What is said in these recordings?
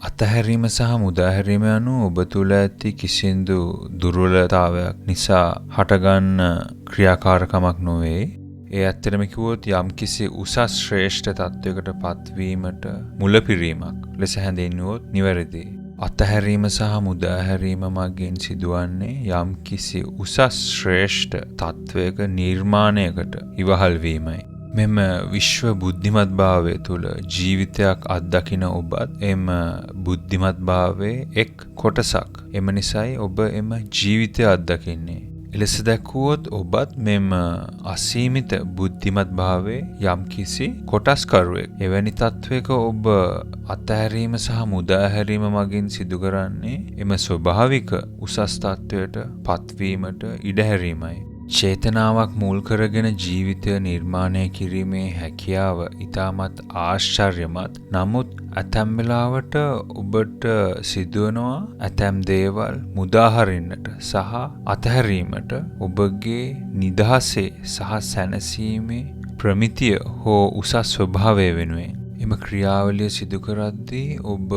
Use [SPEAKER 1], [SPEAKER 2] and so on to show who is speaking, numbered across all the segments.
[SPEAKER 1] අතහැරීම සහ මුදාහැරීම යනු ඔබ තුළ ඇති කිසිදු දුර්වලතාවයක් නිසා හටගන්න ක්‍රියාකාරකමක් නොවේ. ඒ ඇත්තටම කිව්වොත් යම්කිසි උසස් ශ්‍රේෂ්ඨ තත්වයකට පත්වීමට මුලපිරීමක් ලෙස හැඳින්වුවොත් නිවැරදියි. අතහැරීම සහ මුදාහැරීම මගින් සිදුවන්නේ යම්කිසි උසස් ශ්‍රේෂ්ඨ තත්වයක නිර්මාණයකට ඉවහල් වීමයි. මෙම විශ්ව බුද්ධිමත්භාවය තුළ ජීවිතයක් අත්දකින ඔබත් එම බුද්ධිමත්භාවයේ එක් කොටසක්. එම නිසායි ඔබ එම ජීවිතය අත්දකින්නේ. එලෙස දැක්වුවොත් ඔබත් මෙම අසීමිත බුද්ධිමත්භාවයේ යම්කිසි කොටස්කරුවෙක්. එවැනි තත්වයක ඔබ අතහැරීම සහ මුදාහැරීම මගින් සිදු කරන්නේ එම ස්වභාවික උසස් තත්වයට පත්වීමට ඉඩහැරීමයි. චේතනාවක් මුල් කරගෙන ජීවිතය නිර්මාණය කිරීමේ හැකියාව ඉතාමත් ආශ්චර්යමත්. නමුත් ඇතැම් වෙලාවට ඔබට සිදුවනවා ඇතැම් දේවල් මුදාහරින්නට සහ අතහැරීමට ඔබගේ නිදහසේ සහ සැනසීමේ ප්‍රමිතිය හෝ උසස් ස්වභාවය වෙනුවෙන්. එම ක්‍රියාවලිය සිදු කරද්දී ඔබ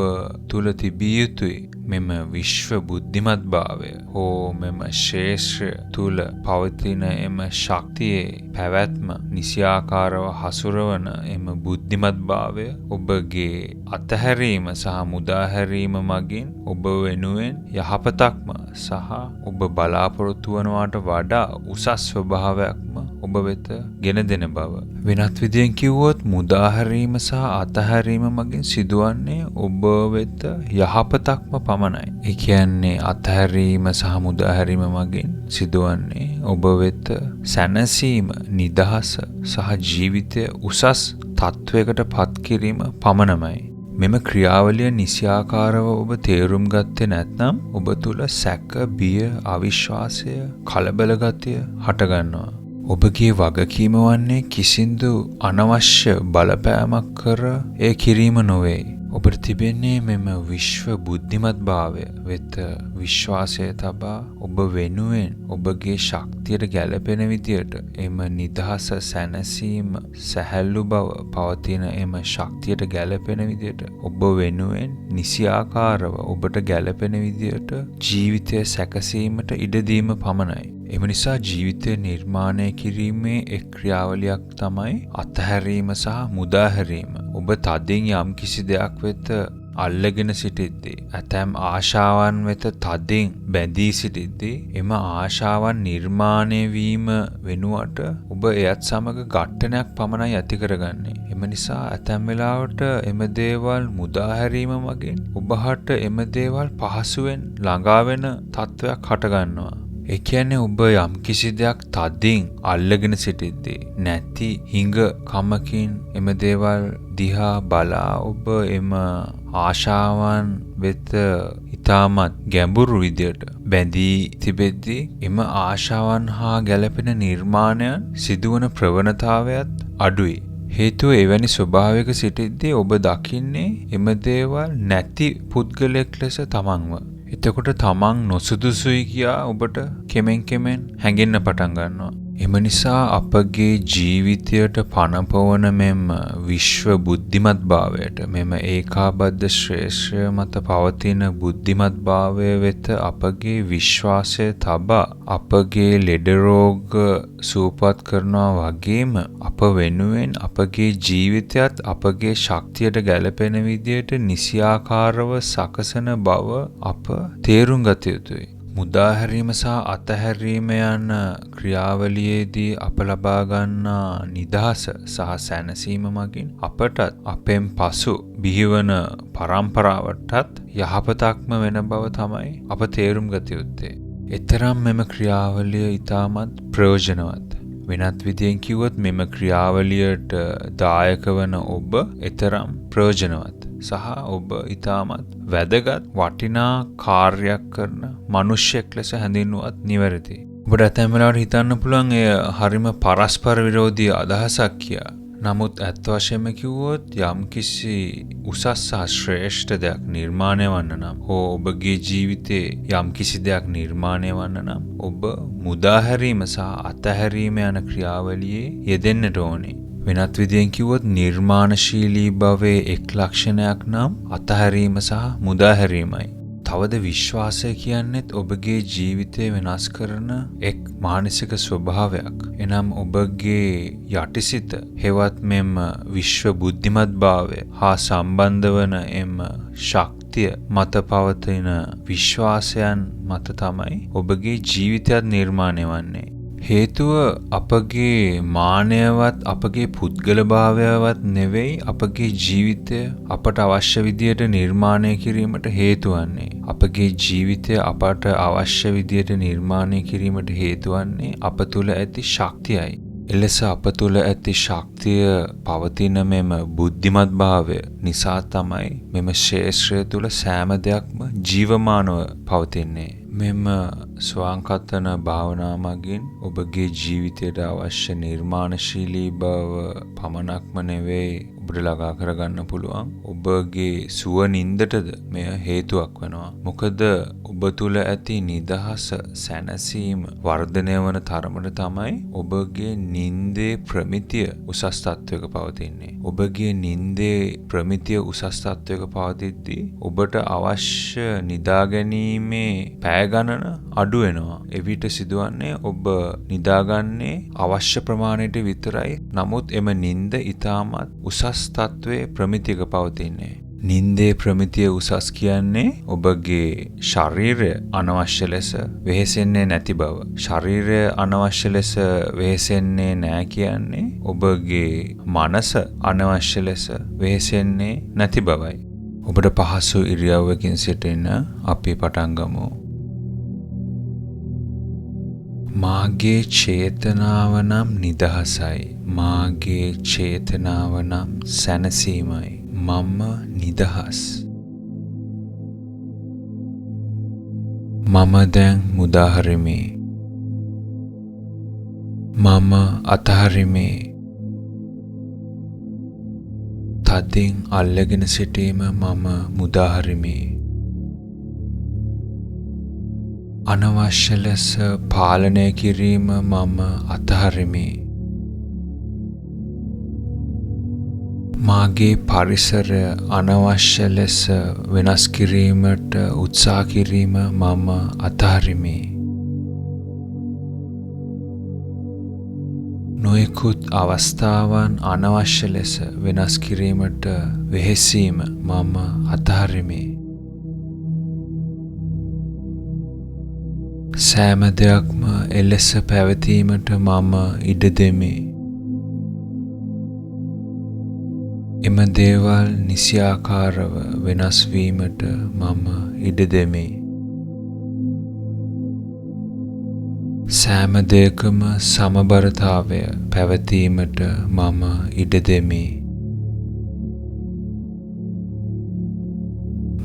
[SPEAKER 1] තුල තිබිය යුතුයි මෙම විශ්ව බුද්ධිමත්භාවය හෝ මෙම ශේෂ්ත්‍රය තුල පවතින එම ශක්තියේ පැවැත්ම නිසියාකාරව හසුරවන එම බුද්ධිමත්භාවය ඔබගේ අතහැරීම සහ මුදාහැරීම මගින් ඔබ වෙනුවෙන් යහපතක්ම සහ ඔබ බලාපොරොත්තු වනවාට වඩා උසස් ස්වභාවයක්ම ඔබ වෙත ගෙන දෙන බව. වෙනත් විදිහෙන් කිව්වොත් මුදාහැරීම සහ අතහැරීම මගින් සිදුවන්නේ ඔබ වෙත යහපතක්ම පමණයි. ඒ කියන්නේ අතහැරීම සහ මුදාහැරීම මගින් සිදුවන්නේ ඔබ වෙත සැනසීම, නිදහස සහ ජීවිතය උසස් තත්වයකට පත් කිරීම පමණමයි. මෙම ක්‍රියාවලිය නිසියාකාරව ඔබ තේරුම් ගත්තේ නැත්නම් ඔබ තුල සැක, බිය, අවිශ්වාසය, කලබල ගතිය හටගන්නවා. ඔබගේ වගකීම වන්නේ කිසිදු අනවශ්‍ය බලපෑමක් කර එය කිරීම නොවේ. ඔබට තිබෙන්නේ මෙම විශ්ව බුද්ධිමත්භාවය වෙත විශ්වාසය තබා ඔබ වෙනුවෙන් ඔබගේ ශක්තියට ගැළපෙන විදියට එම නිදහස, සැනසීම, සැහැල්ලු බව පවතින එම ශක්තියට ගැළපෙන විදියට ඔබ වෙනුවෙන් නිසියාකාරව ඔබට ගැළපෙන විදියට ජීවිතය සැකසීමට ඉඩ දීම පමණයි. එම නිසා ජීවිතය නිර්මාණය කිරීමේ එක් ක්‍රියාවලියක් තමයි අතහැරීම සහ මුදාහැරීම. ඔබ තදින් යම්කිසි දෙයක් වෙත අල්ලගෙන සිටිද්දී, ඇතැම් ආශාවන් වෙත තදින් බැඳී සිටිද්දී එම ආශාවන් නිර්මාණය වීම වෙනුවට ඔබ එයත් සමග ඝට්ටනයක් පමණයි ඇති කරගන්නේ. එම නිසා ඇතැම් වෙලාවට එම දේවල් මුදාහැරීම මගින් ඔබට එම දේවල් පහසුවෙන් ළඟා වෙන තත්වයක් හටගන්නවා. ඒ කියන්නේ ඔබ යම්කිසි දෙයක් තදින් අල්ලගෙන සිටිද්දී නැති හිඟ කමකින් එම දේවල් දිහා බලා ඔබ එම ආශාවන් වෙත ඉතාමත් ගැඹුරු විදියට බැඳී තිබෙද්දී එම ආශාවන් හා ගැළපෙන නිර්මාණයන් සිදුවන ප්‍රවණතාවයත් අඩුයි. හේතුව එවැනි ස්වභාවයක සිටිද්දී ඔබ දකින්නේ එම දේවල් නැති පුද්ගලයෙක් ලෙස තමන්ව. එතකොට තමන් නොසුදුසුයි කියා ඔබට කෙමෙන් හැඟෙන්න පටන් ගන්නවා. එම නිසා අපගේ ජීවිතයට පනපවන මෙම විශ්ව බුද්ධිමත්භාවයට, මෙම ඒකාබද්ධ ශ්‍රේෂ්ඨය මත පවතින බුද්ධිමත්භාවය වෙත අපගේ විශ්වාසය තබා අපගේ ලෙඩ රෝග සුවපත් කරනවා වගේම අප වෙනුවෙන් අපගේ ජීවිතයත් අපගේ ශක්තියට ගැළපෙන විදියට නිසියාකාරව සකසන බව අප තේරුම් ගත යුතුයි. මුදාහැරීම සහ අතහැරීම යන ක්‍රියාවලියේදී අප ලබා ගන්නා නිදහස සහ සැනසීම මගින් අපටත් අපෙන් පසු බිහිවන පරම්පරාවටත් යහපතක්ම වෙන බව තමයි අප තේරුම් ගත යුත්තේ. එතරම් මෙම ක්‍රියාවලිය ඉතාමත් ප්‍රයෝජනවත්. වෙනත් විදිහෙන් කිව්වොත් මෙම ක්‍රියාවලියට දායක වන ඔබ එතරම් ප්‍රයෝජනවත් සහ ඔබ ඉතාමත් වැදගත් වටිනා කාර්යයක් කරන මිනිසෙක් ලෙස හැඳින්වුවත් නිවැරදි. ඔබට ඇතැම් වෙලාවට හිතන්න පුළුවන් එය හරිම පරස්පර විරෝධී අදහසක් කියා. නමුත් ඇත්ත වශයෙන්ම කිව්වොත් යම්කිසි උසස් සහ ශ්‍රේෂ්ඨ දෙයක් නිර්මාණය වන්න නම් හෝ ඔබගේ ජීවිතේ යම්කිසි දෙයක් නිර්මාණය වන්න නම් ඔබ මුදාහැරීම සහ අතහැරීම යන ක්‍රියාවලියේ යෙදෙන්නට ඕනේ. වෙනත් විදියෙන් කිව්වොත් නිර්මාණශීලී භවයේ එක් ලක්ෂණයක් නම් අතහැරීම සහ මුදාහැරීමයි. තවද විශ්වාසය කියන්නේත් ඔබගේ ජීවිතය වෙනස් කරන එක් මානසික ස්වභාවයක්. එනම් ඔබගේ යටිසිත හෙවත් මෙම විශ්ව බුද්ධිමත්භාවය හා සම්බන්ධ වන එම ශක්තිය මත පවතින විශ්වාසයන් මත තමයි ඔබගේ ජීවිතයත් නිර්මාණය වන්නේ. හේතුව අපගේ මානයවත් අපගේ පුද්ගලභාවයවත් නෙවෙයි අපගේ ජීවිතය අපට අවශ්‍ය විදියට නිර්මාණය කිරීමට හේතු වන්නේ. අපගේ ජීවිතය අපට අවශ්‍ය විදියට නිර්මාණය කිරීමට හේතු වන්නේ අප තුළ ඇති ශක්තියයි. එලෙස අප තුළ ඇති ශක්තිය පවතින මෙම බුද්ධිමත්භාවය නිසා තමයි මෙම ශේෂ්ත්‍රය තුළ සෑම දෙයක්ම ජීවමානව පවතින්නේ. මෙම ස්වාංකතන භාවනා මගින් ඔබගේ ජීවිතයට අවශ්‍ය නිර්මාණශීලී බව පමණක්ම නෙවෙයි ඔබට ළඟා කරගන්න පුළුවන්. ඔබගේ සුව නින්දටද මෙය හේතුවක් වෙනවා. මොකද ඔබ තුළ ඇති නිදහස සැනසීම වර්ධනය වන තරමට තමයි ඔබගේ නින්දේ ප්‍රමිතිය උසස් තත්වයක පවතින්නේ. ඔබගේ නින්දේ ප්‍රමිතිය උසස් තත්වයක පවතිද්දී ඔබට අවශ්‍ය නිදාගැනීමේ පැය ගණන අඩු වෙනවා. එවිට සිදුවන්නේ ඔබ නිදාගන්නේ අවශ්‍ය ප්‍රමාණයට විතරයි. නමුත් එම නින්ද ඊටමත් උසස් තත්වයේ ප්‍රමිතියක පවතින්නේ. නින්දේ ප්‍රමිතිය උසස් කියන්නේ ඔබගේ ශරීරය අනවශ්‍ය ලෙස වෙහෙසෙන්නේ නැති බව. ශරීරය අනවශ්‍ය ලෙස වෙහෙසෙන්නේ නැහැ කියන්නේ ඔබගේ මනස අනවශ්‍ය ලෙස වෙහෙසෙන්නේ නැති බවයි. ඔබට පහසු ඉරියව්වකින් සිටින්න අපි පටන් ගමු. මාගේ චේතනාව නම් නිදහසයි. මාගේ චේතනාව නම් සැනසීමයි. මම නිදහස්. මම දැන් මුදාහරිමි. මම අතහරිමි. තදින් අල්ලගෙන සිටීම මම මුදාහරිමි. අනවශ්‍ය ලෙස පාලනය කිරීම මම අතහරිමි. මාගේ පරිසරය අනවශ්‍ය ලෙස වෙනස් කිරීමට උත්සාහ කිරීම මම අතහරිමි. නොයෙකුත් අවස්ථාවන් අනවශ්‍ය ලෙස වෙනස් කිරීමට වෙහෙසීම මම අතහරිමි. සෑම දෙයක්ම එලෙස පැවතීමට මම ඉඩ දෙමි. එම දේවල් නිසියාකාරව වෙනස් වීමට මම ඉඩ දෙමි. සෑම දෙයකම සමබරතාවය පැවතීමට මම ඉඩ දෙමි.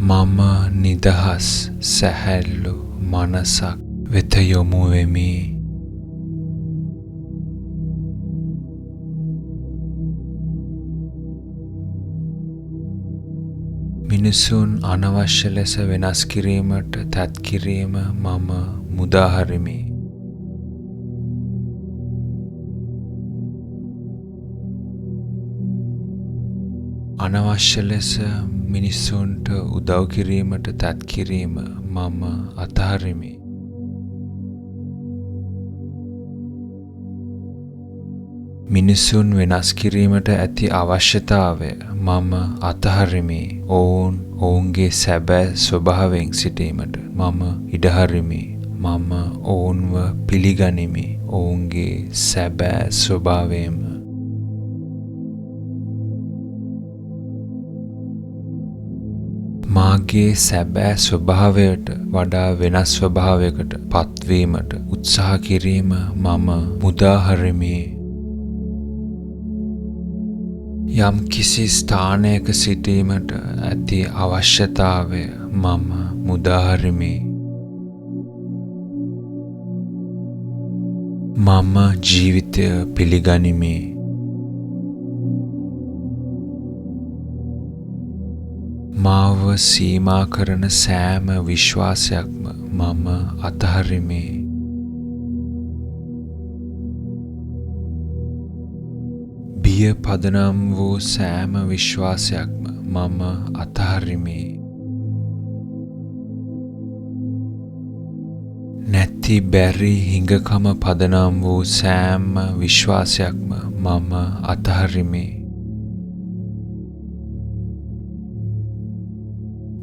[SPEAKER 1] මම නිදහස් සැහැල්ලු මනසක් වෙත යොමු වෙමි. මිනිසුන් අනවශ්‍ය ලෙස වෙනස් කිරීමට තත් කිරීම මම මුදාහරිමි. අනවශ්‍ය ලෙස මිනිසුන්ට උදව් කිරීමට තත් කිරීම මම අතහරිමි. මිනිසුන් වෙනස් කිරීමට ඇති අවශ්‍යතාවය මම අතහරිමි. ඔවුන්ගේ සැබෑ ස්වභාවයෙන් සිටීමට මම ඉඩහරිමි. මම ඔවුන්ව පිළිගනිමි ඔවුන්ගේ සැබෑ ස්වභාවයෙන්ම. මාගේ සැබෑ ස්වභාවයට වඩා වෙනස් ස්වභාවයකට පත්වීමට උත්සාහ කිරීම මම මුදාහරිමි. යම් කිසි ස්ථානයක සිටීමට ඇති අවශ්‍යතාවය මම මුදාහරිමි. මම ජීවිතය පිළිගනිමි. මාව සීමා කරන සෑම විශ්වාසයක්ම මම අතහරිමි. බිය පදනම් වූ සෑම විශ්වාසයක්ම මම අතහරිමි. නැති බැරි හිඟකම පදනම් වූ සෑම විශ්වාසයක්ම මම අතහරිමි.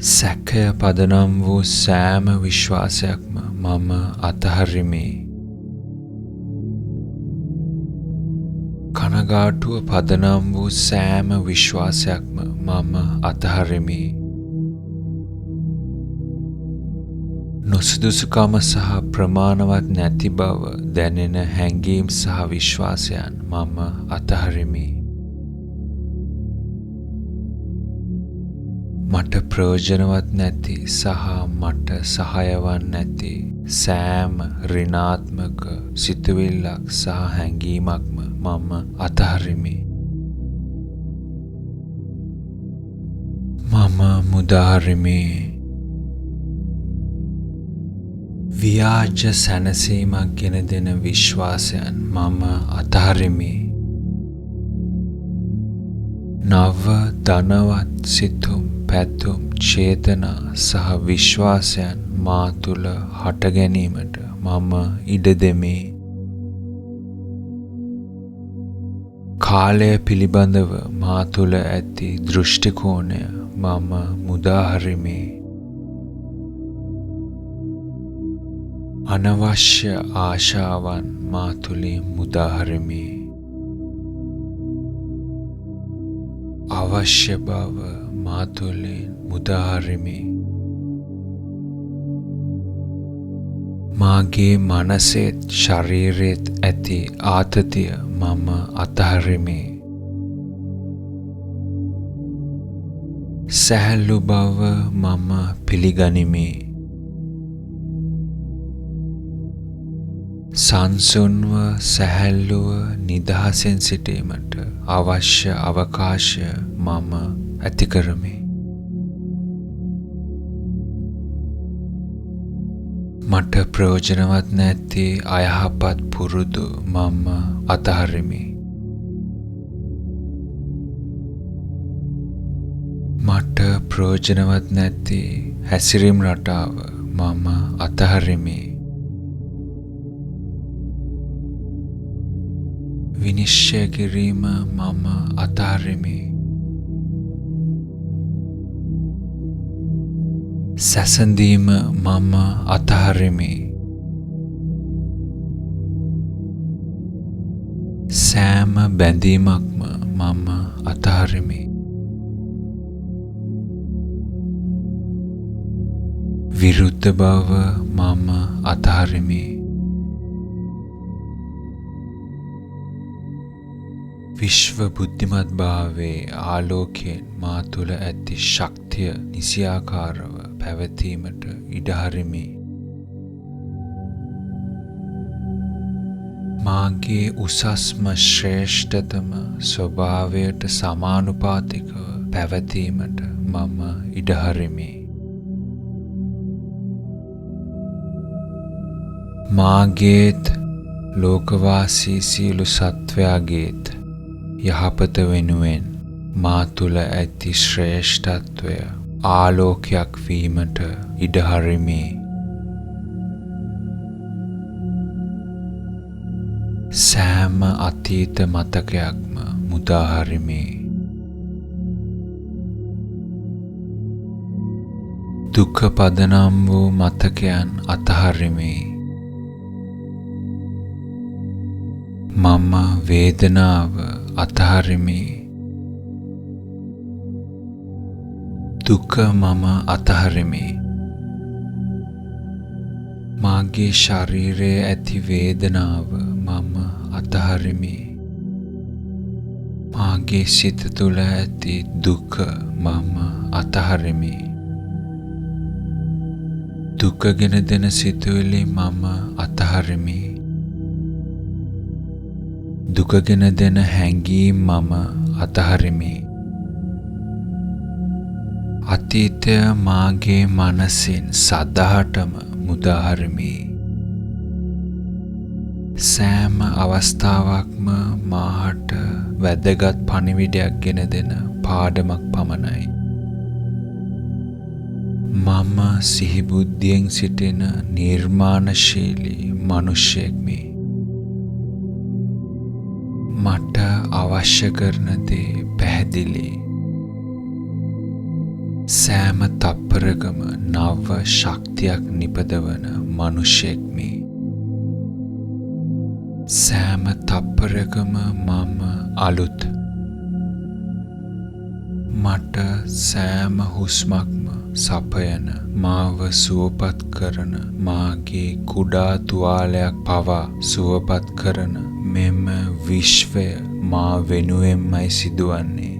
[SPEAKER 1] සැකය පදනම් වූ සෑම විශ්වාසයක්ම මම අතහරිමි. කනගාටුව පදනම් වූ සෑම විශ්වාසයක්ම මම අතහරිමි. නොසුදුසුකම සහ ප්‍රමාණවත් නැති බව දැනෙන හැඟීම් සහ විශ්වාසයන් මම අතහරිමි. මට ප්‍රයෝජනවත් නැති සහ මට සහායවත් නැති සෑම ඍණාත්මක සිතුවිල්ලක් සහ හැඟීමක්ම මම අතහරිමි. මම මුදාහරිමි. ව්‍යාජ සැනසීමක් ගෙන දෙන විශ්වාසයන් මම අතහරිමි. නව ධනවත් සිතුම් පැතුම් චේතනා සහ විශ්වාසයන් මා තුළ හට ගැනීමට මම ඉඩ දෙමි. කාලය පිළිබඳව මා තුළ ඇති දෘෂ්ටි කෝණය මම මුදාහරිමි. අනවශ්‍ය ආශාවන් මා තුළින් මුදාහරිමි. අවශ්‍ය බව මා තුළින් මුදාහරිමි. මාගේ මනසෙත් ශරීරෙත් ඇති ආතතිය මම අතහරිමි. සැහැල්ලු බව මම පිළිගනිමි. සංසුන්ව සැහැල්ලුව නිදහසෙන් සිටීමට අවශ්‍ය අවකාශය මම ඇති කරමි. මට ප්‍රයෝජනවත් නැති අයහපත් පුරුදු මම අතහරිමි. මට ප්‍රයෝජනවත් නැති හැසිරීම් රටාව මම අතහරිමි. විනිශ්චය කිරීම මම අතහරිමි. සැසඳීම මම අතහරිමි. සෑම බැඳීමක්ම මම අතහරිමි. විරුද්ධ බව මම අතහරිමි. විශ්ව බුද්ධිමත් භාවයේ ආලෝකයෙන් මා තුළ ඇති ශක්තිය නිසියාකාරව පැවතීමට ඉඩ හරිමි. මාගේ උසස්ම ශ්‍රේෂ්ඨතම ස්වභාවයට සමානුපාතිකව පැවතීමට මම ඉඩ හරිමි. මාගේත් ලෝකවාසී සියලු සත්වයාගේත් යහපත වෙනුවෙන් මා තුළ ඇති ශ්‍රේෂ්ඨත්වය ආලෝකයක් වීමට ඉඩ හරිමි. සෑම අතීත මතකයක්ම මුදාහරිමි. දුක පදනම් වූ මතකයන් අතහරිමි. මම වේදනාව අතහරිමි. දුක මම අතහරිමි. මාගේ ශරීරයේ ඇති වේදනාව මම අතහරිමි. මාගේ සිත තුළ ඇති දුක මම අතහරිමි. දුක ගෙන දෙන සිතුවිලි මම අතහරිමි. දුක ගෙන දෙන හැඟීම් මම අතහරිමි. අතීතය මාගේ මනසින් සදහටම මුදාහරිමි. සෑම අවස්ථාවක්ම මාහට වැදගත් පණිවිඩයක් ගෙන දෙන පාඩමක් පමණයි. මම සිහිබුද්ධියෙන් සිටින නිර්මාණශීලී මනුෂ්‍යයෙක්මි. මට අවශ්‍ය කරන දේ පැහැදිලි. සෑම තප්පරකම නව ශක්තියක් නිපදවන මනුෂ්‍යයෙක්මි. සෑම තප්පරකම මම අලුත්. මට සෑම හුස්මක්ම සපයන මාව සුවපත් කරන මාගේ කුඩා තුවාලයක් පවා සුවපත් කරන මෙම විශ්වය මා වෙනුවෙන්මයි සිදුවන්නේ.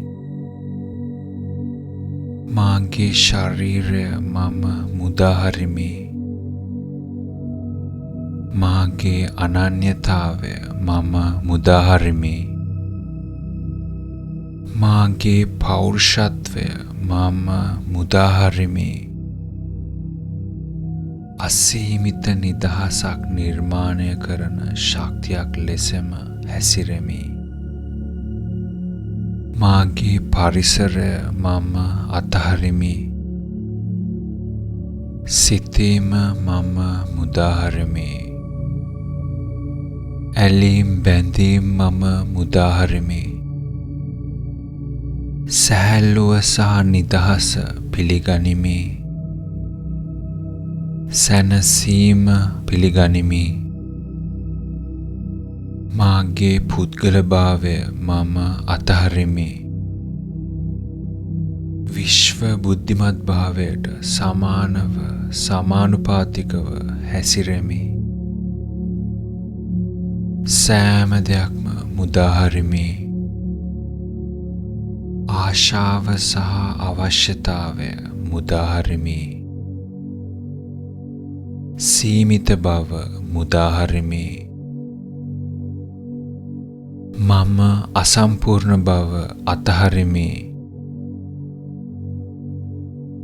[SPEAKER 1] මාගේ ශරීරය මම මුදාහරිමි. මාගේ අනන්‍යතාවය මම මුදාහරිමි. මාගේ පෞරුෂත්වය මම මුදාහරිමි. අසීමිත නිදහසක් නිර්මාණය කරන ශක්තියක් ලෙසම හැසිරෙමි. මාගේ පරිසරය මම අතහරිමි. සිතීම මම මුදාහරිමි. ඇලීම් බැඳීම් මම මුදාහරිමි. සැහැල්ලුව සහ නිදහස පිළිගනිමි. සැනසීම පිළිගනිමි. මාගේ පුද්ගලභාවය මම අතහරිමි. විශ්ව බුද්ධිමත් භාවයට සමානව සමානුපාතිකව හැසිරෙමි. සෑම දෙයක්ම මුදාහරිමි. ආශාව සහ අවශ්‍යතාවය මුදාහරිමි. සීමිත බව මුදාහරිමි. මම අසම්පූර්ණ බව අතහරිමි.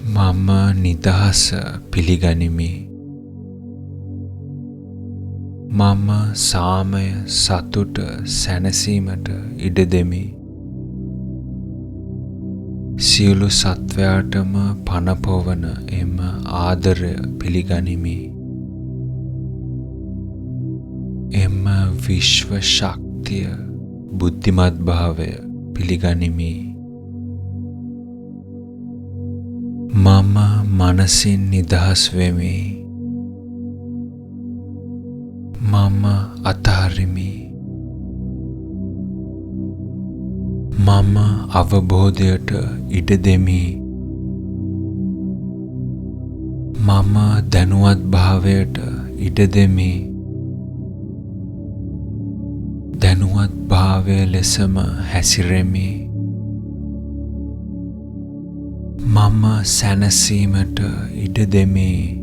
[SPEAKER 1] මම නිදහස පිළිගනිමි. මම සාමය සතුට සැනසීමට ඉඩ දෙමි. සියලු සත්වයාටම පනපොවන එම ආදරය පිළිගනිමි. එම විශ්ව ශක්තිය බුද්ධිමත් භාවය පිළිගනිමි. මම මනසින් නිදහස් වෙමි. මම අතහරිමි. මම අවබෝධයට ඉඩ දෙමි. මම දැනුවත් භාවයට ඉඩ දෙමි. දැනුවත් භාවය ලෙසම හැසිරෙමි. මම සැනසීමට ඉඩ දෙමි.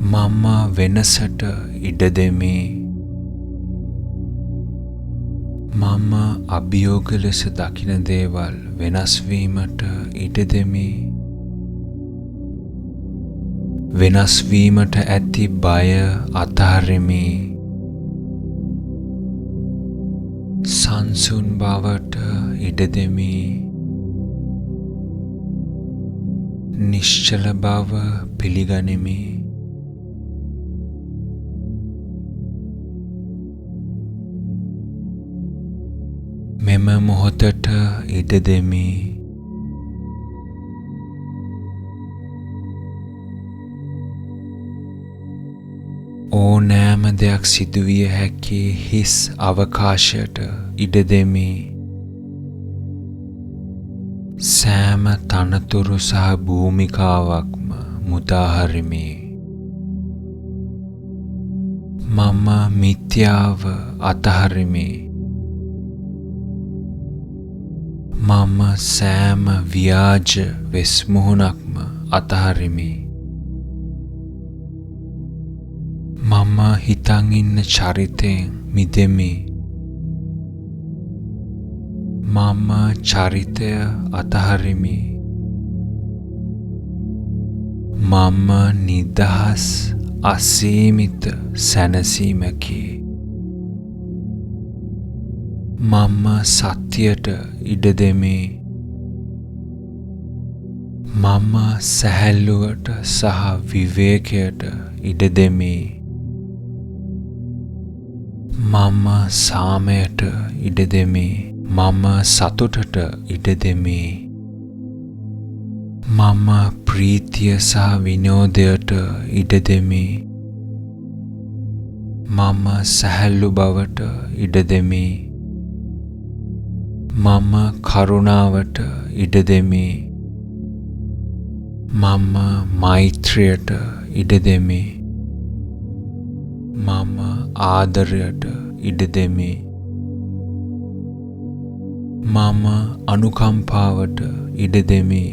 [SPEAKER 1] මම වෙනසට ඉඩ දෙමි. මම අභියෝග ලෙස දකින දේවල් වෙනස් වීමට ඉඩ දෙමි. වෙනස් වීමට ඇති බය අතහරිමි. සංසුන් බවට ඉඩ දෙමි. නිශ්චල බව පිළිගනිමි. මෙම මොහොතට ඉඩ දෙමි. ඕනෑම දෙයක් සිදුවිය හැකි හිස් අවකාශයට ඉඩ දෙමි. සෑම තනතුරු සහ භූමිකාවක්ම මුදාහරිමි. මම මිත්‍යාව අතහරිමි. මම සෑම ව්‍යාජ වෙස්මුහුණක්ම අතහරිමි. මම හිතන් ඉන්න චරිතයෙන් මිදෙමි. මම චරිතය අතහරිමි. මම නිදහස් අසීමිත සැනසීමකි. මම සත්‍යයට ඉඩ දෙමි. මම සැහැල්ලුවට සහ විවේකයට ඉඩ දෙමි. මම සාමයට ඉඩ දෙමි. මම සතුටට ඉඩ දෙමි. මම ප්‍රීතිය සහ විනෝදයට ඉඩ දෙමි. මම සැහැල්ලු බවට ඉඩ දෙමි. මම කරුණාවට ඉඩ දෙමි. මම මෛත්‍රියට ඉඩ දෙමි. මම ආදරයට ඉඩ දෙමි. මම අනුකම්පාවට ඉඩ දෙමි.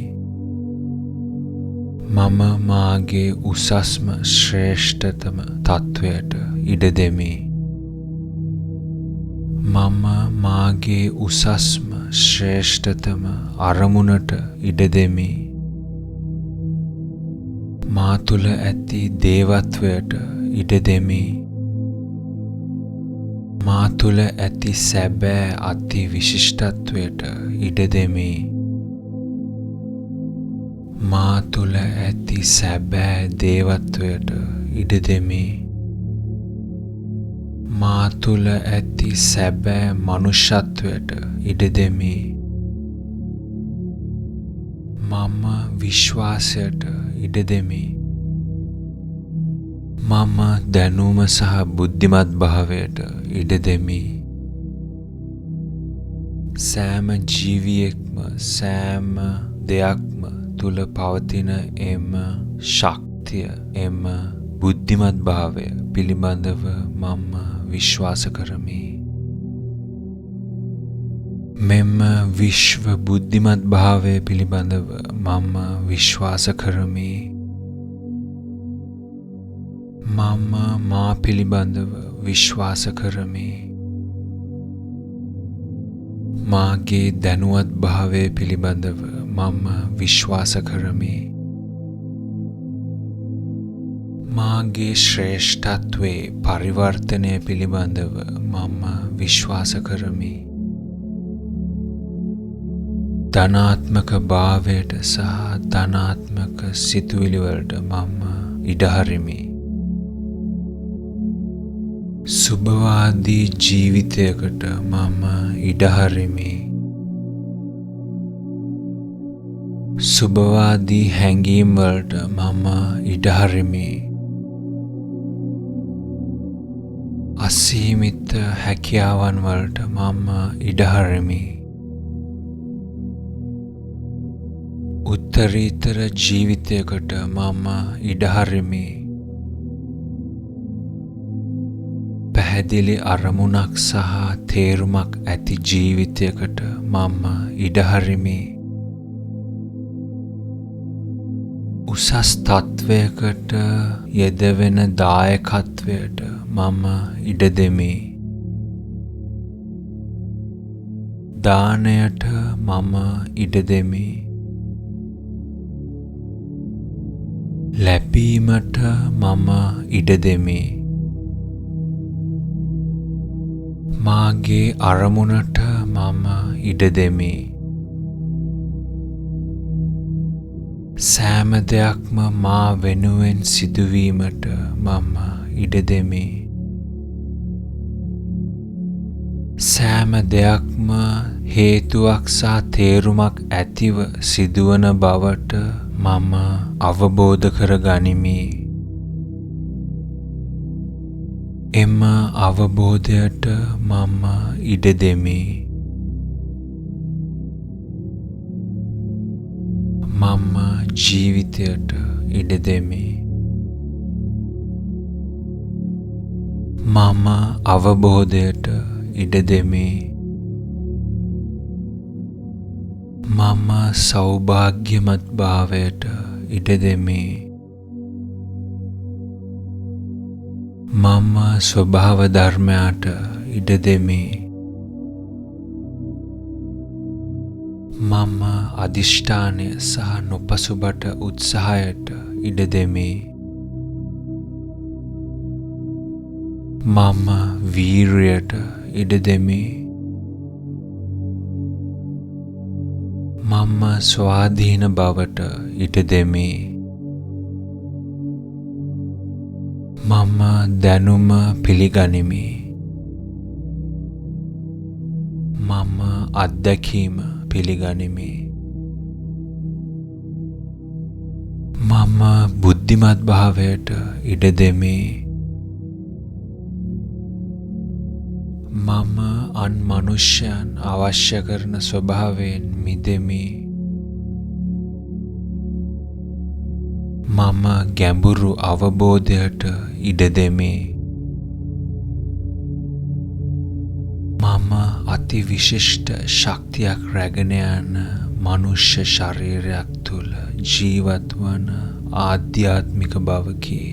[SPEAKER 1] මම මාගේ උසස්ම ශ්‍රේෂ්ඨතම තත්වයට ඉඩ දෙමි. මම මාගේ උසස්ම ශ්‍රේෂ්ඨතම අරමුණට ඉඩ දෙමි. මා තුළ ඇති දේවත්වයට ඉඩ දෙමි. මා තුළ ඇති සැබෑ අති විශිෂ්ටත්වයට ඉඩ දෙමි. මා තුළ ඇති සැබෑ දේවත්වයට ඉඩ දෙමි. මා තුළ ඇති සැබෑ මනුෂ්‍යත්වයට ඉඩ දෙමි. මම විශ්වාසයට ඉඩ දෙමි. මම දැනුම සහ බුද්ධිමත් භාවයට ඉඩ දෙමි. සෑම ජීවියෙක්ම සෑම දෙයක්ම තුළ පවතින එම ශක්තිය, එම බුද්ධිමත් භාවය පිළිබඳව මම විශ්වාස කරමි. මෙම විශ්ව බුද්ධිමත් භාවය පිළිබඳව මම විශ්වාස කරමි. මම මා පිළිබඳව විශ්වාස කරමි. මාගේ දැනුවත් භාවය පිළිබඳව මම විශ්වාස කරමි. මාගේ ශ්‍රේෂ්ඨත්වයේ පරිවර්තනය පිළිබඳව මම විශ්වාස කරමි. ධනාත්මක භාවයට සහ ධනාත්මක සිතුවිලි වලට මම ඉඩ හරිමි. සුභවාදී ජීවිතයකට මම ඉඩ හරිමි. සුභවාදී හැඟීම් වලට මම ඉඩ හරිමි. අසීමිත හැකියාවන් වලට මම ඉඩ හරිමි. උත්තරීතර ජීවිතයකට මම ඉඩ හරිමි. පැහැදිලි අරමුණක් සහ තේරුමක් ඇති ජීවිතයකට මම ඉඩ හරිමි. උසස් තත්වයකට යෙදවෙන දායකත්වයට මම ඉඩ දෙමි. දානයට මම ඉඩ දෙමි. ලැබීමට මම ඉඩ දෙමි. මාගේ අරමුණට මම ඉඩ දෙමි. සෑම දෙයක්ම මා වෙනුවෙන් සිදුවීමට මම ඉඩ දෙමි. සෑම දෙයක්ම හේතුවක් සහ තේරුමක් ඇතිව සිදුවන බවට මම අවබෝධ කර ගනිමි. එම අවබෝධයට මම ඉඩ දෙමි. මම ජීවිතයට ඉඩ දෙමි. මම අවබෝධයට ඉඩ දෙමි. මම සෞභාග්‍යමත් භාවයට ඉඩ දෙමි. මම ස්වභාව ධර්මයට ඉඩ දෙමි. මම අදිෂ්ඨානය සහ නොපසුබට උත්සාහයට ඉඩ දෙමි. මම වීරයට ඉඩ දෙමි. මම ස්වාධීන බවට ඉඩ දෙමි. මම දැනුම පිළිගනිමි. මම අත්දැකීම පිළිගනිමි. මම බුද්ධිමත් භාවයට ඉඩ දෙමි. මම අන් මනුෂ්‍යයන් අවශ්‍ය කරන ස්වභාවයෙන් මිදෙමි. මම ගැඹුරු අවබෝධයට ඉඩ දෙමි. මම අති විශිෂ්ට ශක්තියක් රැගෙන යන මනුෂ්‍ය ශරීරයක් තුළ ජීවත් වන ආධ්‍යාත්මික බවකි.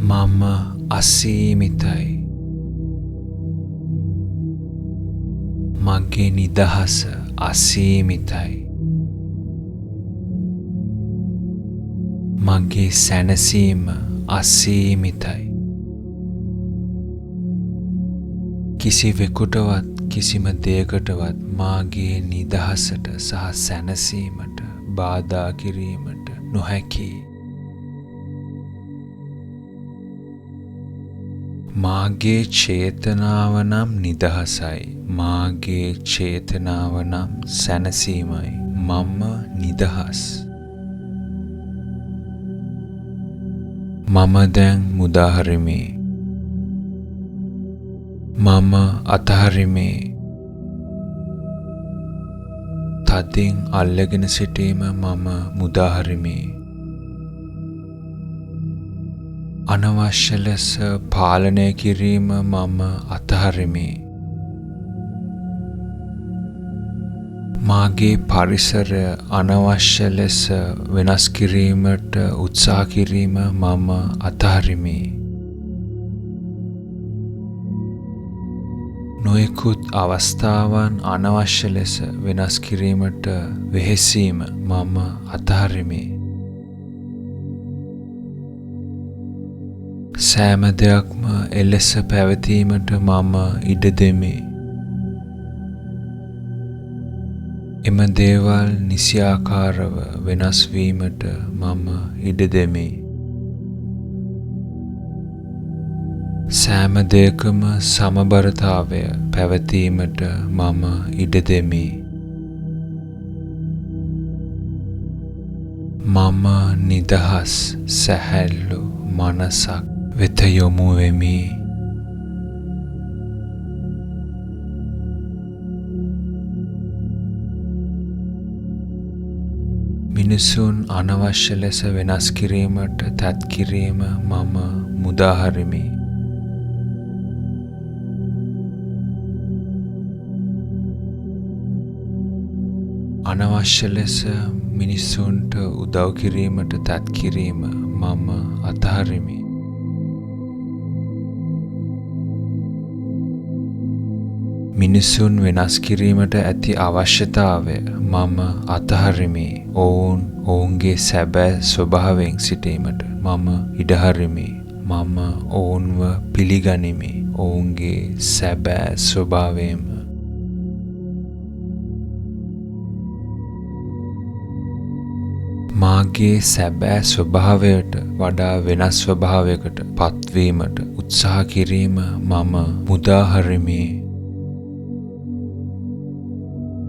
[SPEAKER 1] මම අසීමිතයි. මගේ නිදහස අසීමිතයි. මගේ සැනසීම අසීමිතයි. කිසිවෙකුටවත් කිසිම දෙයකටවත් මාගේ නිදහසට සහ සැනසීමට බාධා කිරීමට නොහැකි. මාගේ චේතනාව නම් නිදහසයි. මාගේ චේතනාව නම් සැනසීමයි. මම නිදහස්. මම දැන් මුදාහරිමි. මම අතහරිමි. තදින් අල්ලගෙන සිටීම මම මුදාහරිමි. අනවශ්‍ය ලෙස පාලනය කිරීම මම අතහරිමි. මාගේ පරිසරය අනවශ්‍ය ලෙස වෙනස් කිරීමට උත්සාහ කිරීම මම අතහරිමි. නොයෙකුත් අවස්ථාවන් අනවශ්‍ය ලෙස වෙනස් කිරීමට වෙහෙසීම මම අතහරිමි. සෑම දෙයක්ම එලෙස පැවතීමට මම ඉඩ දෙමි. එම දේවල් නිසියාකාරව වෙනස් වීමට මම ඉඩ දෙමි. සෑම දෙයකම සමබරතාවය පැවතීමට මම ඉඩ දෙමි. මම නිදහස් සැහැල්ලු මනසක් වෙත යොමු වෙමි. මිනිසුන් අනවශ්‍ය ලෙස වෙනස් කිරීමට තත් කිරීම මම මුදාහරිමි. අනවශ්‍ය ලෙස මිනිසුන්ට උදව් කිරීමට තත් කිරීම මම අතහරිමි. මිනිසුන් වෙනස් කිරීමට ඇති අවශ්‍යතාවය මම අතහරිමි. ඔවුන්ගේ සැබෑ ස්වභාවයෙන් සිටීමට මම ඉඩහරිමි. මම ඔවුන්ව පිළිගනිමි. ඔවුන්ගේ සැබෑ ස්වභාවයෙන්ම. මාගේ සැබෑ ස්වභාවයට වඩා වෙනස් ස්වභාවයකට පත්වීමට උත්සාහ කිරීම මම මුදාහරිමි.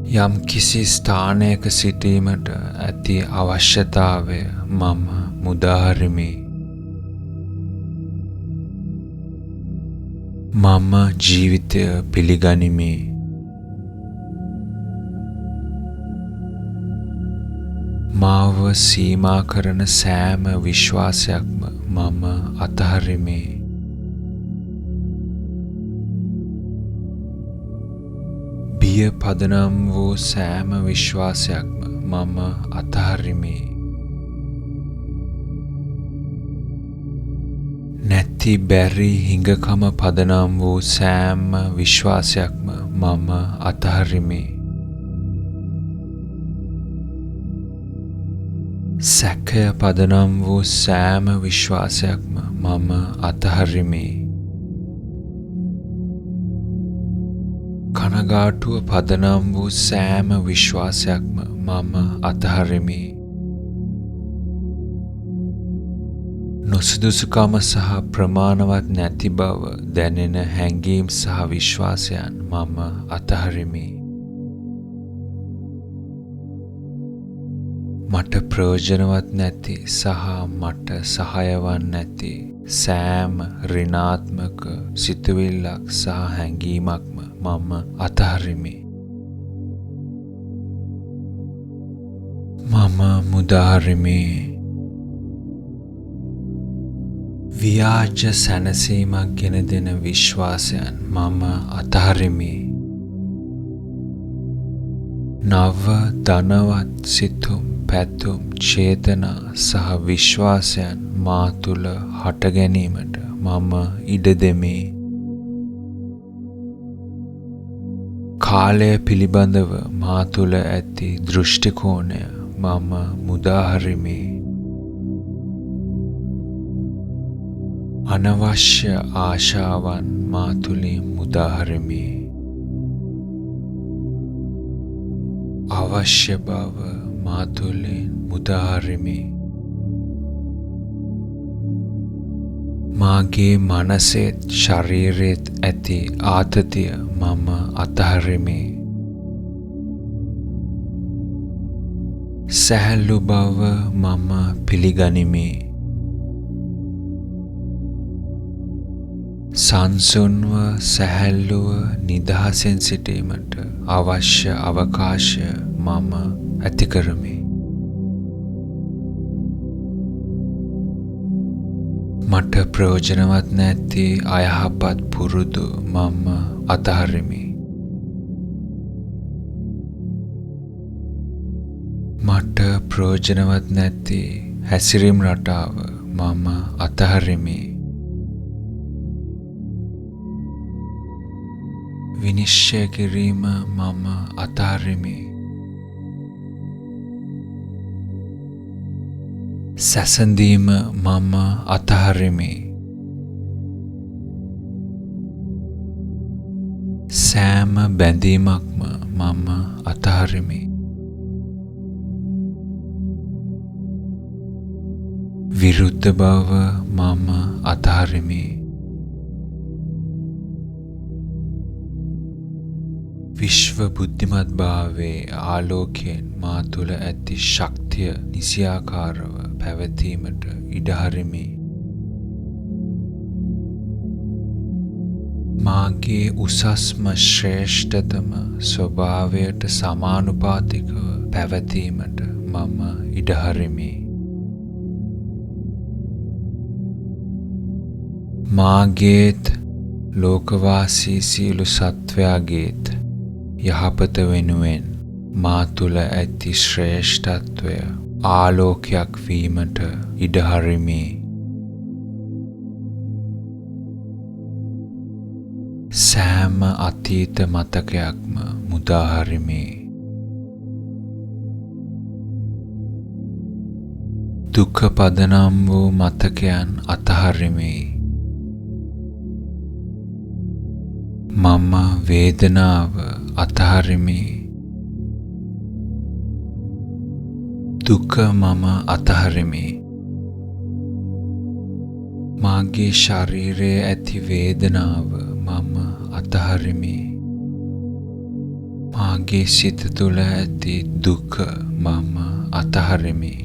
[SPEAKER 1] යම් කිසි ස්ථානයක සිටීමට ඇති අවශ්‍යතාවය මම මුදාහරිමි. මම ජීවිතය පිළිගනිමි. මාව සීමා කරන සෑම විශ්වාසයක්ම මම අතහරිමි. බිය පදනම් වූ සෑම විශ්වාසයක්ම මම අතහරිමි. නැති බැරි හිඟකම පදනම් වූ සෑම විශ්වාසයක්ම මම අතහරිමි. සැකය පදනම් වූ සෑම විශ්වාසයක්ම මම අතහරිමි. කනගාටුව පදනම් වූ සෑම විශ්වාසයක්ම මම අතහරිමි. නොසුදුසුකම සහ ප්‍රමාණවත් නැති බව දැනෙන හැඟීම් සහ විශ්වාසයන් මම අතහරිමි. මට ප්‍රයෝජනවත් නැති සහ මට සහායවන් නැති සෑම ඍණාත්මක සිතුවිල්ලක් සහ හැඟීමක්ම මම අතහරිමි. මම මුදාහරිමි. ව්‍යාජ සැනසීමක් ගෙන දෙන විශ්වාසයන් මම අතහරිමි. නව ධනවත් සිතුම් පැතුම් චේතනා සහ විශ්වාසයන් මා තුළ හට ගැනීමට මම ඉඩ දෙමි. කාලය පිළිබඳව මා තුළ ඇති දෘෂ්ටි කෝණය මම මුදාහරිමි. අනවශ්‍ය ආශාවන් මා තුළින් මුදාහරිමි. අවශ්‍ය බව මා තුළින් මුදාහරිමි. මාගේ මනසෙත් ශරීරෙත් ඇති ආතතිය මම අතහරිමි. සැහැල්ලු බව මම පිළිගනිමි. සංසුන්ව සැහැල්ලුව නිදහසෙන් සිටීමට අවශ්‍ය අවකාශය මම ඇති කරමි. මට ප්‍රයෝජනවත් නැති අයහපත් පුරුදු මම අතහරිමි. මට ප්‍රයෝජනවත් නැති හැසිරීම් රටාව මම අතහරිමි. විනිශ්චය කිරීම මම අතහරිමි. සැසඳීම මම අතහරිමි. සෑම බැඳීමක්ම මම අතහරිමි. විරුද්ධ බව මම අතහරිමි. විශ්ව බුද්ධිමත් භාවයේ ආලෝකයෙන් මා තුළ ඇති ශක්තිය නිසියාකාරව පැවතීමට ඉඩ හරිමි. මාගේ උසස්ම ශ්‍රේෂ්ඨතම ස්වභාවයට සමානුපාතිකව පැවතීමට මම ඉඩ හරිමි. මාගේත් ලෝකවාසී සියලු සත්වයාගේත් යහපත වෙනුවෙන් මා තුළ ඇති ශ්‍රේෂ්ඨත්වය ආලෝකයක් වීමට ඉඩ හරිමි. සෑම අතීත මතකයක්ම මුදාහරිමි. දුක පදනම් වූ මතකයන් අතහරිමි. මම වේදනාව අතහරිමි. දුක මම අතහරිමි. මාගේ ශරීරයේ ඇති වේදනාව මම අතහරිමි. මාගේ සිත තුළ ඇති දුක මම අතහරිමි.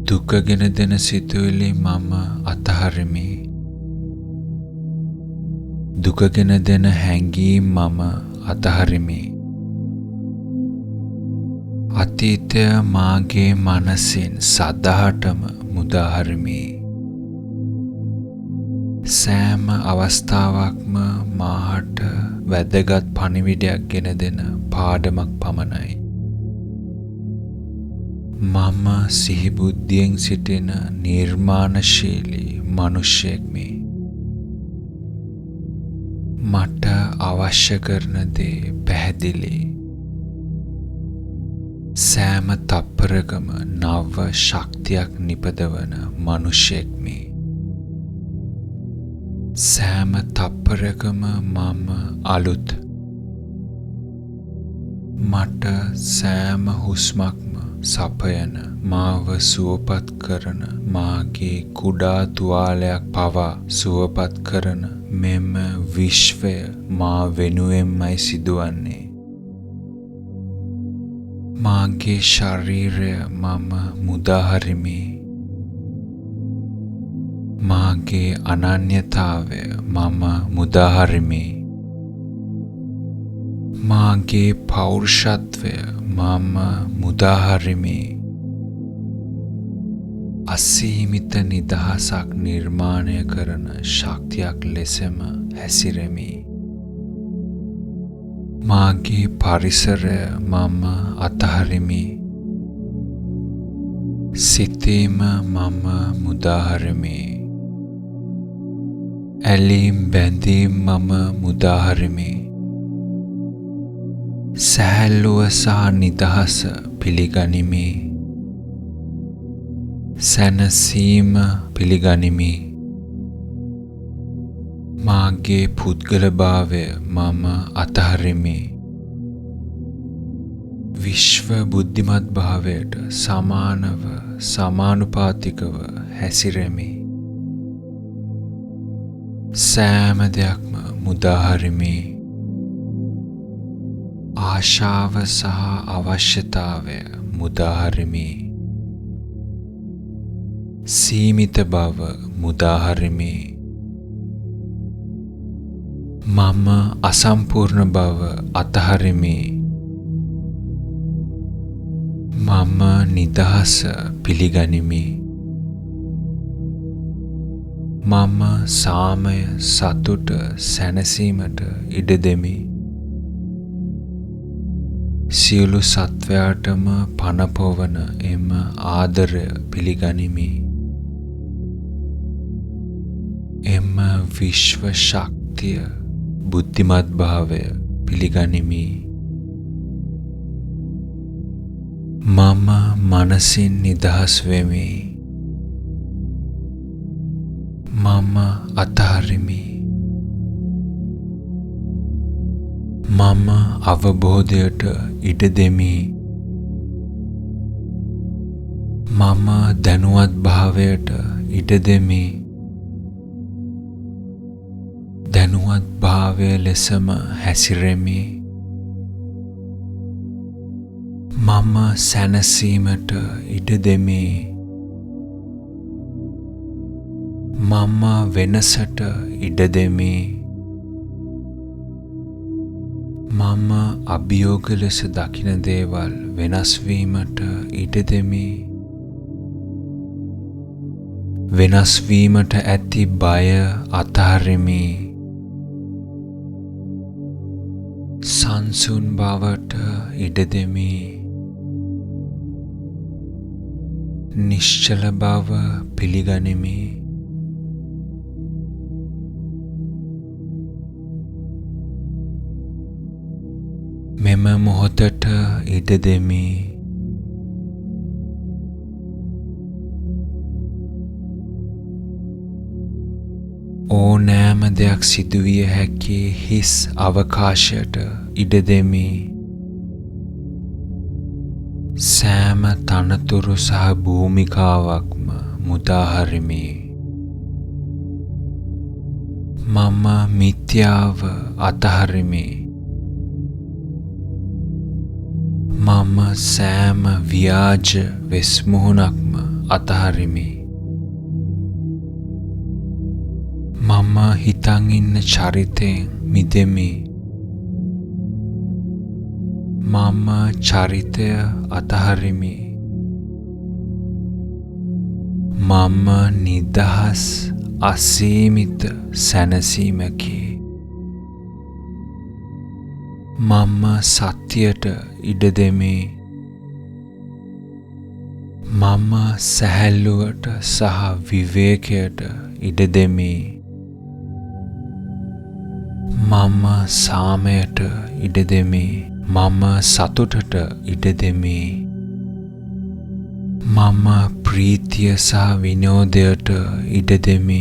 [SPEAKER 1] දුක ගෙන දෙන සිතුවිලි මම අතහරිමි. දුක ගෙන දෙන හැඟීම් මම අතහරිමි. අතීතය මාගේ මනසින් සදහටම මුදාහරිමි. සෑම අවස්ථාවක්ම මාහට වැදගත් පණිවිඩයක් ගෙන දෙන පාඩමක් පමණයි. මම සිහිබුද්ධියෙන් සිටින නිර්මාණශීලී මනුෂ්‍යයෙක්මි. මට අවශ්‍ය කරන දේ පැහැදිලි. සෑම තප්පරකම නව ශක්තියක් නිපදවන මනුෂ්‍යෙක් මේ. සෑම තප්පරකම මම අලුත්. මට සෑම හුස්මක්ම සපයන, මාව සුවපත් කරන, මාගේ කුඩා තුවාලයක් පවා සුවපත් කරන මෙම විශ්වය මා වෙනුවෙන්මයි සිදුවන්නේ. මාගේ ශරීරය මම මුදාහරිමි. මාගේ අනන්‍යතාවය මම මුදාහරිමි. මාගේ පෞරුෂත්වය මම මුදාහරිමි. අසීමිත නිදහසක් නිර්මාණය කරන ශක්තියක් ලෙසම හැසිරෙමි. මාගේ පරිසරය මම අතහරිමි. සිතීම මම මුදාහරිමි. ඇලීම් බැඳීම් මම මුදාහරිමි. සැහැල්ලුව සහ නිදහස පිළිගනිමි. සැනසීම පිළිගනිමි. මාගේ පුද්ගලභාවය මම අතහරිමි. විශ්ව බුද්ධිමත් භාවයට සමානව සමානුපාතිකව හැසිරෙමි. සෑම දෙයක්ම මුදාහරිමි. ආශාව සහ අවශ්‍යතාවය මුදාහරිමි. සීමිත බව මුදාහරිමි. මම අසම්පූර්ණ බව අතහරිමි. මම නිදහස පිළිගනිමි. මම සාමය, සතුට, සැනසීමට ඉඩ දෙමි. සියලු සත්වයාටම පනපොවන එම ආදරය පිළිගනිමි. එම විශ්ව ශක්තිය, බුද්ධිමත් භාවය පිළිගනිමි. මම මනසින් නිදහස් වෙමි. මම අතහරිමි. මම අවබෝධයට ඉඩ දෙමි. මම දැනුවත් භාවයට ඉඩ දෙමි. දැනුවත් භාවය ලෙසම හැසිරෙමි. මම සැනසීමට ඉඩ දෙමි. මම වෙනසට ඉඩ දෙමි. මම අභියෝග ලෙස දකින දේවල් වෙනස් වීමට ඉඩ දෙමි. වෙනස් වීමට ඇති බය අතහරිමි. සංසුන් බවට ඉඩ දෙමි. නිශ්චල බව පිළිගනිමි. මෙම මොහොතට ඉඩ දෙමි. ඕනෑම දෙයක් සිදුවිය හැකි හිස් අවකාශයට ඉඩ දෙමි. සෑම තනතුරු සහ භූමිකාවක්ම මුදාහරිමි. මම මිත්‍යාව අතහරිමි. මම සෑම ව්‍යාජ වෙස්මුහුණක්ම අතහරිමි. මම හිතන් ඉන්න චරිතයෙන් මිදෙමි. මම චරිතය අතහරිමි. මම නිදහස් අසීමිත සැනසීමකි. මම සත්‍යයට ඉඩ දෙමි. මම සැහැල්ලුවට සහ විවේකයට ඉඩ දෙමි. මම සාමයට ඉඩ දෙමි. මම සතුටට ඉඩ දෙමි. මම ප්‍රීතිය සහ විනෝදයට ඉඩ දෙමි.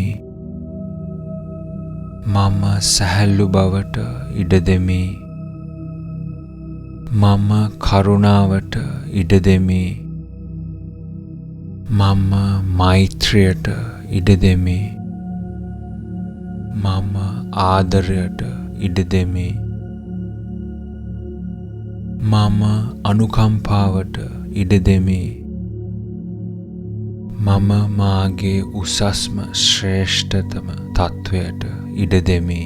[SPEAKER 1] මම සැහැල්ලු බවට ඉඩ දෙමි. මම කරුණාවට ඉඩ දෙමි. මම මෛත්‍රියට ඉඩ දෙමි. මම ආදරයට ඉඩ දෙමි. මම අනුකම්පාවට ඉඩ දෙමි. මම මාගේ උසස්ම ශ්‍රේෂ්ඨතම තත්වයට ඉඩ දෙමි.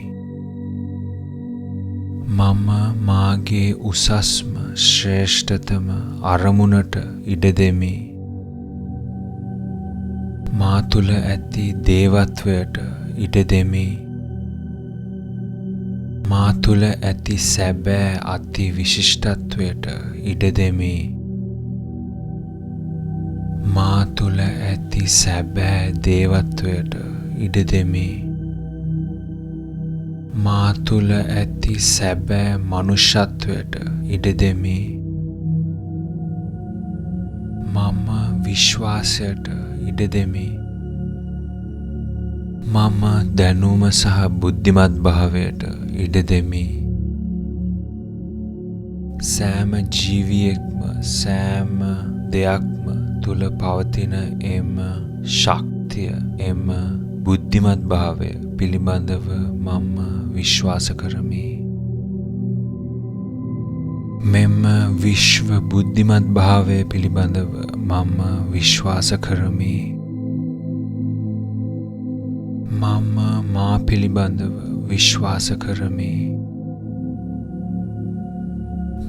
[SPEAKER 1] මම මාගේ උසස්ම ශ්‍රේෂ්ඨතම අරමුණට ඉඩ දෙමි. මා තුළ ඇති දේවත්වයට ඉඩ දෙමි. මා තුළ ඇති සැබෑ අති විශිෂ්ටත්වයට ඉඩ දෙමි. මා තුළ ඇති සැබෑ දේවත්වයට ඉඩ දෙමි. මා තුළ ඇති සැබෑ මනුෂ්‍යත්වයට ඉඩ දෙමි. මම විශ්වාසයට ඉඩ දෙමි. මම දැනුම සහ බුද්ධිමත් භාවයට ඉඩ දෙමි. සෑම ජීවියෙක්ම සෑම දෙයක්ම තුළ පවතින එම ශක්තිය, එම බුද්ධිමත් භාවය පිළිබඳව මම විශ්වාස කරමි. මෙම විශ්ව බුද්ධිමත් භාවය පිළිබඳව මම විශ්වාස කරමි. මම මා පිළිබඳව විශ්වාස කරමි.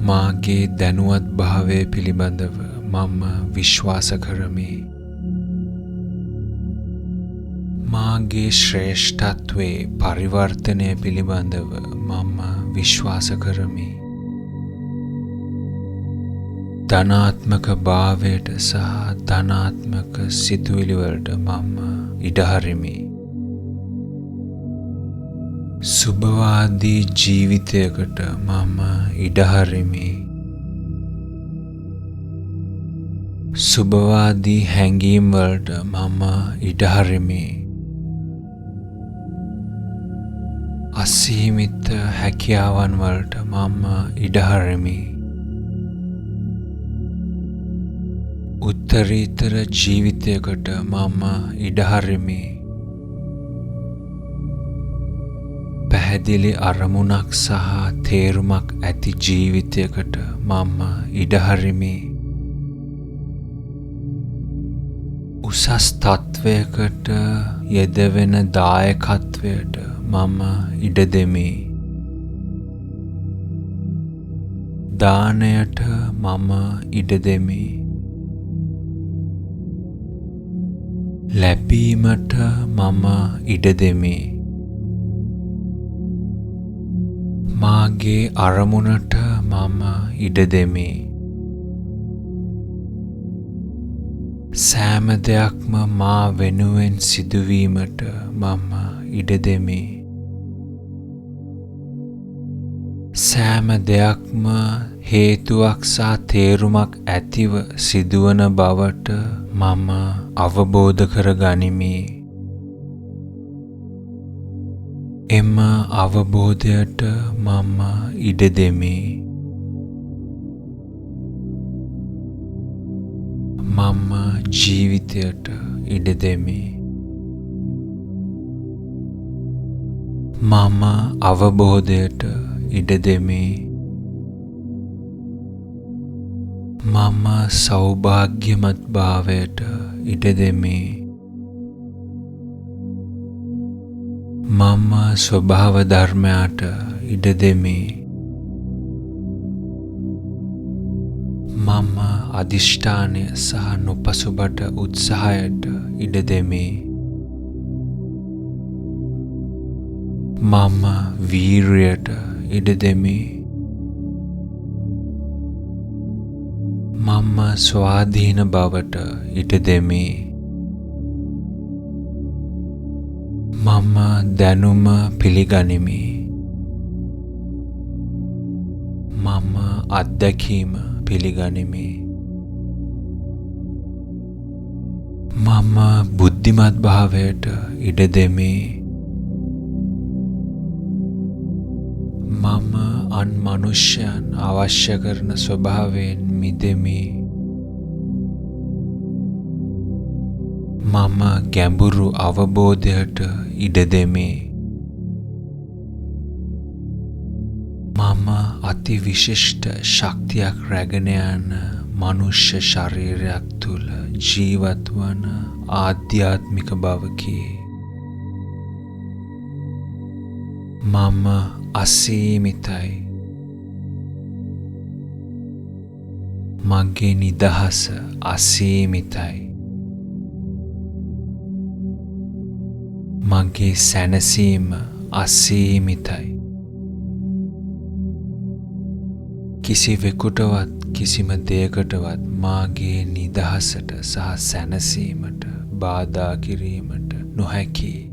[SPEAKER 1] මාගේ දැනුවත් භාවය පිළිබඳව මම විශ්වාස කරමි. මාගේ ශ්‍රේෂ්ඨත්වයේ පරිවර්තනය පිළිබඳව මම විශ්වාස කරමි. ධනාත්මක භාවයට සහ ධනාත්මක සිතුවිලි වලට මම ඉඩ හරිමි. සුභවාදී ජීවිතයකට මම ඉඩ හරිමි. සුභවාදී හැඟීම් වලට මම ඉඩ හරිමි. අසීමිත හැකියාවන් වලට මම ඉඩ හරිමි. උත්තරීතර ජීවිතයකට මම ඉඩ හරිමි. පැහැදිලි අරමුණක් සහ තේරුමක් ඇති ජීවිතයකට මම ඉඩ හරිමි. උසස් තත්වයකට යෙදවෙන දායකත්වයට මම ඉඩ දෙමි. දානයට මම ඉඩ දෙමි. ලැබීමට මම ඉඩ දෙමි. මාගේ අරමුණට මම ඉඩ දෙමි. සෑම දෙයක්ම මා වෙනුවෙන් සිදුවීමට මම ඉඩ දෙමි. සෑම දෙයක්ම හේතුවක් සහ තේරුමක් ඇතිව සිදුවන බවට මම අවබෝධ කර ගනිමි. එම අවබෝධයට මම ඉඩ දෙමි. මම ජීවිතයට ඉඩ දෙමි. මම අවබෝධයට ඉඩ දෙමි. මම සෞභාග්‍යමත් භාවයට ඉඩ දෙමි. මම ස්වභාව ධර්මයට ඉඩ දෙමි. මම අධිෂ්ඨානය සහ නොපසුබට උත්සාහයට ඉඩ දෙමි. මම වීරියට ඉඩ දෙමි. මම ස්වාධීන බවට ඉඩ දෙමි. මම දැනුම පිළිගනිමි. මම අත්දැකීම පිළිගනිමි. මම බුද්ධිමත් භාවයට ඉඩ දෙමි. මම අන් මනුෂ්‍යයන් අවශ්‍ය කරන ස්වභාවයෙන් මිදෙමි. මම ගැඹුරු අවබෝධයට ඉඩ දෙමි. මම අති විශිෂ්ට ශක්තියක් රැගෙන යන මනුෂ්‍ය ශරීරයක් තුළ ජීවත් වන ආධ්‍යාත්මික බවකි. මම අසීමිතයි. මගේ නිදහස අසීමිතයි. මගේ සැනසීම අසීමිතයි. කිසිවෙකුටවත් කිසිම දෙයකටවත් මාගේ නිදහසට සහ සැනසීමට බාධා කිරීමට නොහැකි.